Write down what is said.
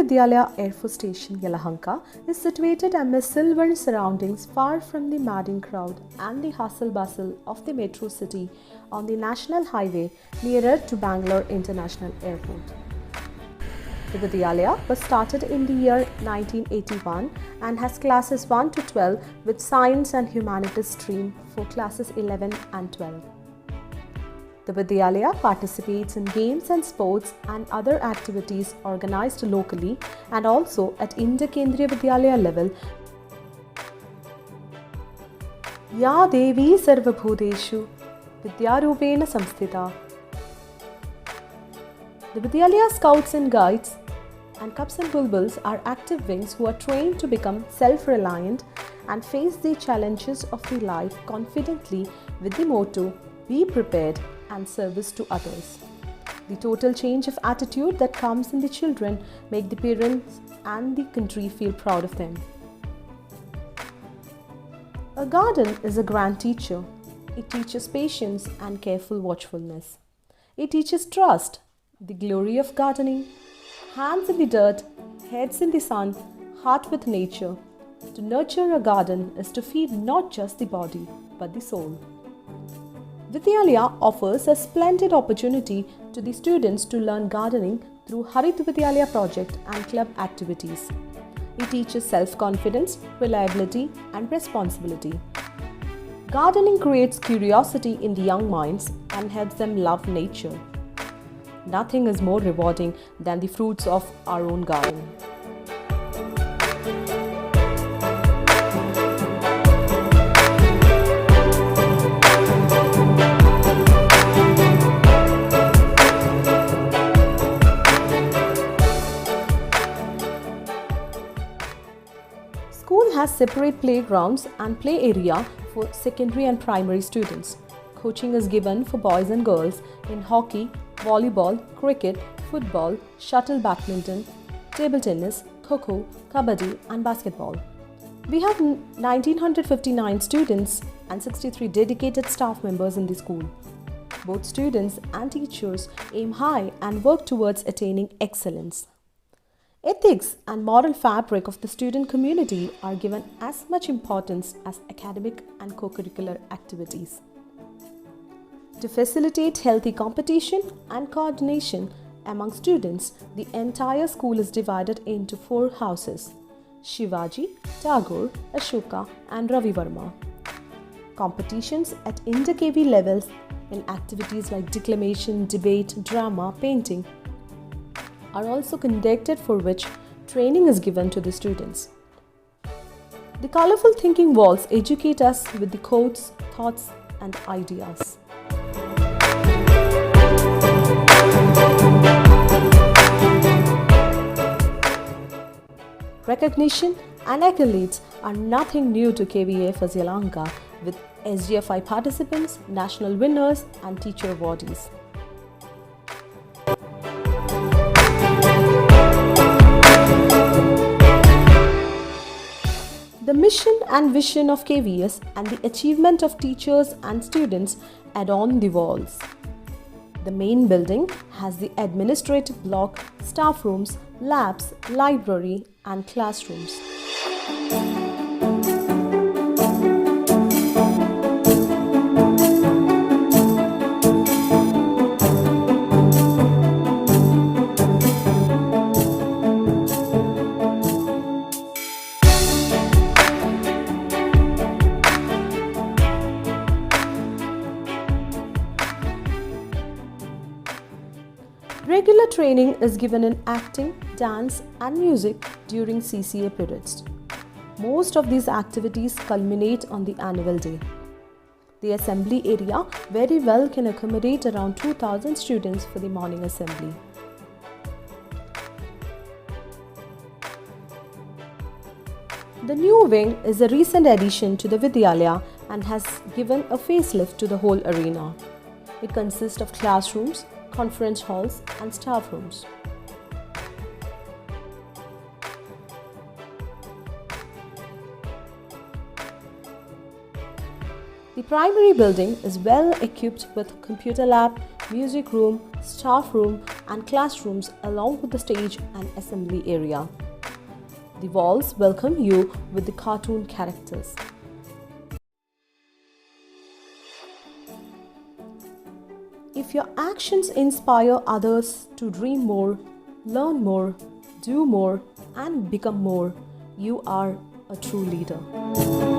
Vidyalaya Air Force Station, Yelahanka, is situated amidst sylvan surroundings far from the madding crowd and the hustle bustle of the metro city on the national highway nearer to Bangalore International Airport. The Vidyalaya was started in the year 1981 and has classes 1 to 12 with science and humanities stream for classes 11 and 12. The Vidyalaya participates in games and sports and other activities organized locally and also at India Kendriya Vidyalaya level. Ya Devi Sarvabhuteshu Vidyarupena Samsthita. The Vidyalaya Scouts and Guides and Cubs and Bulbuls are active wings who are trained to become self-reliant and face the challenges of the life confidently with the motto, be prepared and service to others. The total change of attitude that comes in the children make the parents and the country feel proud of them. A garden is a grand teacher. It teaches patience and careful watchfulness. It teaches trust, the glory of gardening, hands in the dirt, heads in the sun, heart with nature. To nurture a garden is to feed not just the body but the soul. Vidyalaya offers a splendid opportunity to the students to learn gardening through Harit Vidyalaya project and club activities. It teaches self-confidence, reliability and responsibility. Gardening creates curiosity in the young minds and helps them love nature. Nothing is more rewarding than the fruits of our own garden. School has separate playgrounds and play area for secondary and primary students. Coaching is given for boys and girls in hockey, volleyball, cricket, football, shuttle badminton, table tennis, kho-kho, kabaddi and basketball. We have 1959 students and 63 dedicated staff members in the school. Both students and teachers aim high and work towards attaining excellence. Ethics and moral fabric of the student community are given as much importance as academic and co-curricular activities. To facilitate healthy competition and coordination among students, the entire school is divided into 4 houses: Shivaji, Tagore, Ashoka and Ravi Verma. Competitions at inter-KV levels in activities like declamation, debate, drama, painting are also conducted, for which training is given to the students. The colorful thinking walls educate us with the quotes, thoughts and ideas. Recognition and accolades are nothing new to KVA for Yelahanka, with SGFI participants, national winners and teacher awardees. The mission and vision of KVS and the achievement of teachers and students adorn the walls. The main building has the administrative block, staff rooms, labs, library and classrooms. Regular training is given in acting, dance and music during CCA periods. Most of these activities culminate on the annual day. The assembly area very well can accommodate around 2,000 students for the morning assembly. The new wing is a recent addition to the Vidyalaya and has given a facelift to the whole arena. It consists of classrooms, conference halls and staff rooms. The primary building is well equipped with computer lab, music room, staff room, and classrooms, along with the stage and assembly area. The walls welcome you with the cartoon characters. If your actions inspire others to dream more, learn more, do more, and become more, you are a true leader.